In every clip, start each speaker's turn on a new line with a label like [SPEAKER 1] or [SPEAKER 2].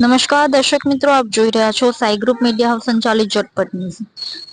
[SPEAKER 1] નમસ્કાર દર્શક મિત્રો, આપ જોઈ રહ્યા છો સાઈ ગ્રુપ મીડિયા હાઉસ સંચાલિત ઝટપટ ન્યૂઝ।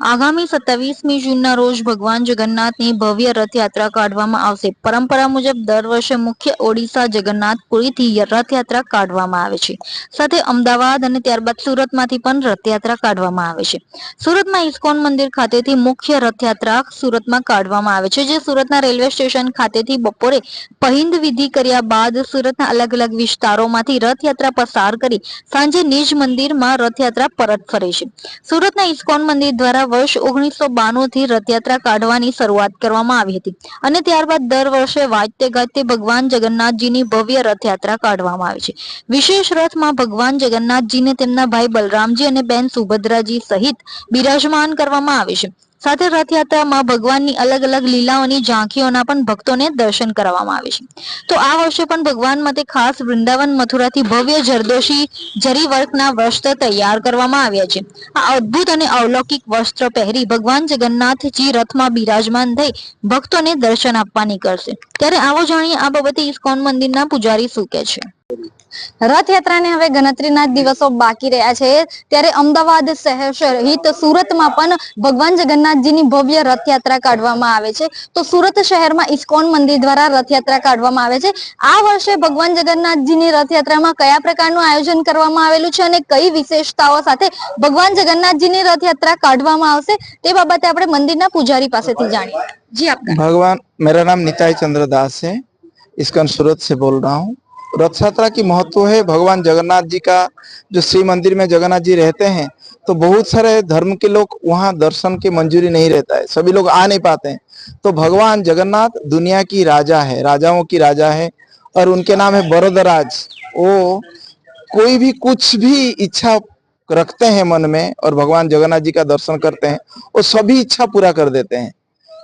[SPEAKER 1] આગામી 27મી જૂનના રોજ ભગવાન જગન્નાથની ભવ્ય રથયાત્રા કાઢવામાં આવશે। પરંપરા મુજબ દર વર્ષે મુખ્ય ઓડિશા જગન્નાથપુરીથી રથયાત્રા કાઢવામાં આવે છે। સાથે અમદાવાદ અને ત્યારબાદ સુરતમાંથી પણ રથયાત્રા કાઢવામાં આવે છે। સુરતમાં ઇસ્કોન મંદિર ખાતેથી મુખ્ય રથયાત્રા સુરતમાં કાઢવામાં આવે છે, જે સુરતના રેલવે સ્ટેશન ખાતેથી બપોરે પહિંદ વિધિ કર્યા બાદ સુરતના અલગ અલગ વિસ્તારોમાંથી રથયાત્રા પસાર કરી સાંજે નિજ મંદિરમાં રથયાત્રા પરત ફરે છે। સુરતના ઇસ્કોન મંદિર દ્વારા વર્ષ 1992 થી રથયાત્રા કાઢવાની શરૂઆત કરવામાં આવી હતી અને ત્યારબાદ દર વર્ષે વાજતે ગાજતે ભગવાન જગન્નાથજીની ભવ્ય રથયાત્રા કાઢવામાં આવે છે। વિશેષ રથમાં ભગવાન જગન્નાથજીને તેમના ભાઈ બલરામજી અને બહેન સુભદ્રાજી સહિત બિરાજમાન કરવામાં આવે છે। સાથે રથયાત્રામાં ભગવાનની અલગ અલગ લીલાઓની ઝાંખીઓના પણ ભક્તોને દર્શન કરાવવામાં આવે છે। તો આ વર્ષે પણ ભગવાન માટે ખાસ વૃંદાવન મથુરાથી ભવ્ય જરદોશી જરી વર્કના વસ્ત્ર તૈયાર કરવામાં આવ્યા છે। આ અદ્ભુત અને અલૌકિક વસ્ત્ર પહેરી ભગવાન જગન્નાથજી રથમાં બિરાજમાન થઈ ભક્તોને દર્શન આપવા નીકળશે। ત્યારે આવો જાણીએ આ બાબતે ઇસ્કોન મંદિરના પૂજારી શું કહે છે।
[SPEAKER 2] રથયાત્રાને હવે ગણતરીના દિવસો બાકી રહ્યા છે, ત્યારે અમદાવાદ શહેર સહિત સુરતમાં પણ ભગવાન જગન્નાથજીની ભવ્ય રથયાત્રા કાઢવામાં આવે છે। તો સુરત શહેરમાં ઇસ્કોન મંદિર દ્વારા રથયાત્રા કાઢવામાં આવે છે। આ વર્ષે ભગવાન જગન્નાથજીની રથયાત્રામાં કયા પ્રકારનું આયોજન કરવામાં આવેલું છે અને કઈ વિશેષતાઓ સાથે ભગવાન જગન્નાથજીની રથયાત્રા કાઢવામાં આવશે તે બાબતે આપણે મંદિરના પૂજારી પાસેથી જાણીએ। જી આપका
[SPEAKER 3] भगवान, मेरा नाम निताई चंद्र दास है। इसकन सूरत से बोल रहा हूँ। रथ यात्रा की महत्व है भगवान जगन्नाथ जी का। जो श्री मंदिर में जगन्नाथ जी रहते हैं तो बहुत सारे धर्म के लोग वहाँ दर्शन की मंजूरी नहीं रहता है, सभी लोग आ नहीं पाते हैं। तो भगवान जगन्नाथ दुनिया की राजा है, राजाओं की राजा है और उनके नाम है बरोदराज। वो कोई भी कुछ भी इच्छा रखते हैं मन में और भगवान जगन्नाथ जी का दर्शन करते हैं, वो सभी इच्छा पूरा कर देते हैं।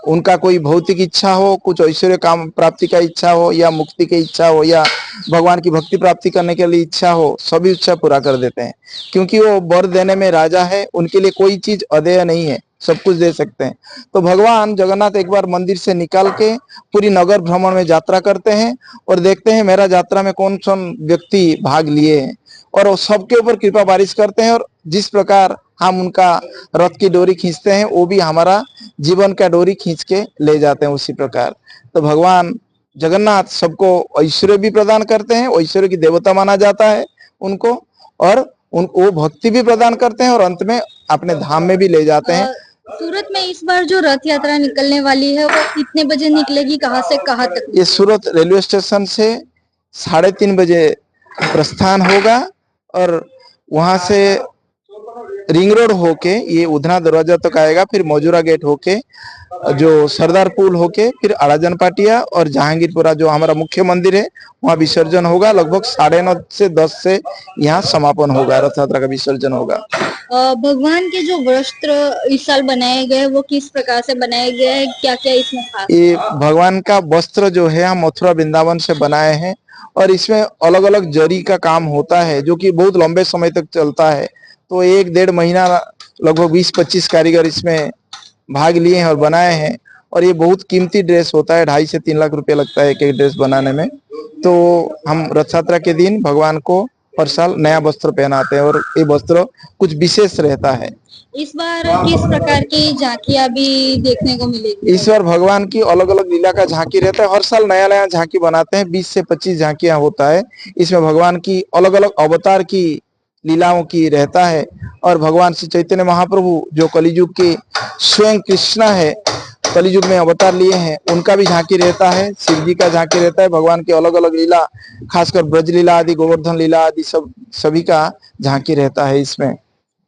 [SPEAKER 3] उनका कोई भौतिक इच्छा हो, कुछ ऐश्वर्य काम प्राप्ति का इच्छा हो या मुक्ति की इच्छा हो या भगवान की भक्ति प्राप्ति करने के लिए इच्छा हो, सभी इच्छा पूरा कर देते हैं। क्योंकि वो वर देने में राजा है, उनके लिए कोई चीज अदेय नहीं है, सब कुछ दे सकते हैं। तो भगवान जगन्नाथ एक बार मंदिर से निकाल के पूरी नगर भ्रमण में यात्रा करते हैं और देखते हैं मेरा यात्रा में कौन कौन व्यक्ति भाग लिए हैं और वो सबके ऊपर कृपा बारिश करते हैं। और जिस प्रकार हम उनका रथ की डोरी खींचते हैं वो भी हमारा जीवन का डोरी खींच के ले जाते हैं उसी प्रकार। तो भगवान जगन्नाथ सबको ऐश्वर्य भी प्रदान करते हैं, ऐश्वर्य की देवता माना जाता है उनको, और वो भक्ति भी प्रदान करते हैं और अंत में अपने धाम में भी ले जाते हैं।
[SPEAKER 2] सूरत में इस बार जो रथ यात्रा निकलने वाली है वो कितने बजे निकलेगी, कहाँ से कहाँ तक?
[SPEAKER 3] ये सूरत रेलवे स्टेशन से 3:30 बजे प्रस्थान होगा और वहां से रिंग रोड होके ये उधना दरवाजा तक आएगा, फिर मौजूरा गेट होके जो सरदार पुल होके फिर अड़ाजन पाटिया और जहांगीरपुरा जो हमारा मुख्य मंदिर है वहाँ विसर्जन होगा। लगभग 9:30 से 10 से यहाँ समापन होगा, रथ यात्रा का विसर्जन होगा।
[SPEAKER 2] भगवान के जो वस्त्र इस साल बनाए गए वो किस प्रकार से बनाए गए हैं, क्या क्या इसमें खास?
[SPEAKER 3] ये भगवान का वस्त्र जो है हम मथुरा वृंदावन से बनाए हैं और इसमें अलग अलग जरी का काम होता है जो कि बहुत लंबे समय तक चलता है। तो 1-1.5 महीना लगभग 20-25 कारीगर इसमें भाग लिए हैं और बनाए हैं। और ये बहुत कीमती ड्रेस होता है, 2.5 से 3 लाख रुपए लगता है एक एक ड्रेस बनाने में। तो हम रथ यात्रा के दिन भगवान को हर साल नया वस्त्र पहनाते हैं और ये वस्त्र कुछ विशेष रहता है।
[SPEAKER 2] इस बार किस प्रकार की झांकियां भी देखने को मिलेगी?
[SPEAKER 3] इस बार भगवान की अलग अलग लीला का झांकी रहता है, हर साल नया नया झांकी बनाते हैं, 20 से 25 झांकियां होता है। इसमें भगवान की अलग अलग अवतार की लीलाओं की रहता है। और भगवान श्री चैतन्य महाप्रभु जो कलियुग के स्वयं कृष्णा है, कलियुग में अवतार लिए हैं, उनका भी झांकी रहता है। शिव जी का झांकी रहता है, भगवान की अलग अलग लीला, खासकर ब्रज लीला आदि, गोवर्धन लीला आदि सब सभी का झांकी रहता है इसमें।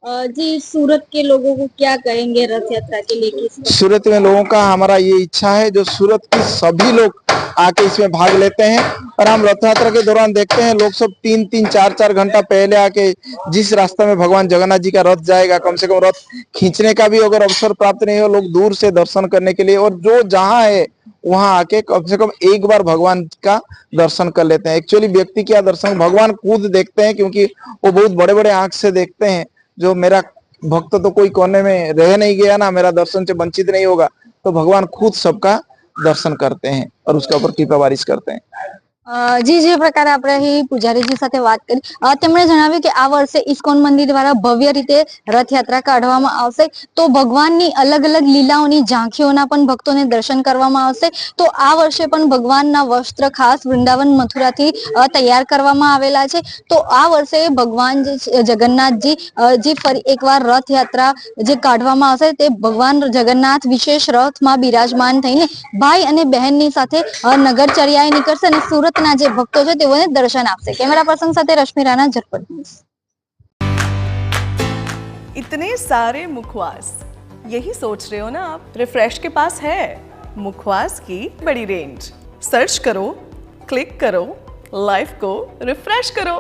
[SPEAKER 2] जी, सूरत के लोगों को क्या कहेंगे रथ यात्रा के लिए?
[SPEAKER 3] सूरत में लोगों का हमारा ये इच्छा है जो सूरत के सभी लोग आके इसमें भाग लेते हैं। और हम रथ यात्रा के दौरान देखते हैं लोग सब 3-3, 4-4 घंटा पहले आके, जिस रास्ते में भगवान जगन्नाथ जी का रथ जाएगा, कम से कम रथ खींचने का भी अगर अवसर प्राप्त नहीं हो, लोग दूर से दर्शन करने के लिए और जो जहाँ है वहां आके कम से कम एक बार भगवान का दर्शन कर लेते हैं। एक्चुअली व्यक्ति क्या दर्शन भगवान खुद देखते हैं, क्योंकि वो बहुत बड़े बड़े आंख से देखते हैं। जो मेरा भक्त तो कोई कोने में रह नहीं गया ना, मेरा दर्शन से वंचित नहीं होगा, तो भगवान खुद सबका दर्शन करते हैं और उसके ऊपर कृपा बारिश करते हैं।
[SPEAKER 2] જી જે પ્રકારે આપણે અહીં પૂજારીજી સાથે વાત કરી તેમણે જણાવ્યું કે આ વર્ષે ઇસ્કોન મંદિર દ્વારા ભવ્ય રીતે રથયાત્રા કાઢવામાં આવશે તો ભગવાનની અલગ અલગ લીલાઓની ઝાંખીઓના પણ ભક્તોને દર્શન કરવામાં આવશે તો આ વર્ષે પણ ભગવાનના વસ્ત્ર ખાસ વૃંદાવન મથુરાથી તૈયાર કરવામાં આવેલા છે તો આ વર્ષે ભગવાન જે છે, જગન્નાથજી જે ફરી એકવાર રથયાત્રા જે કાઢવામાં આવશે તે ભગવાન જગન્નાથ વિશેષ રથમાં બિરાજમાન થઈને ભાઈ અને બહેનની સાથે નગરચર્યાએ નીકળશે અને સુરતના જે ભક્તો છે તેઓને દર્શન આપશે કેમેરા પર્સન સાથે રશ્મિ રાણા ઝટપટ ન્યૂઝ।
[SPEAKER 4] इतने सारे मुखवास यही सोच रहे हो ना आप? रिफ्रेश के पास है मुखवास की बड़ी रेंज। सर्च करो, क्लिक करो, लाइफ को रिफ्रेश करो।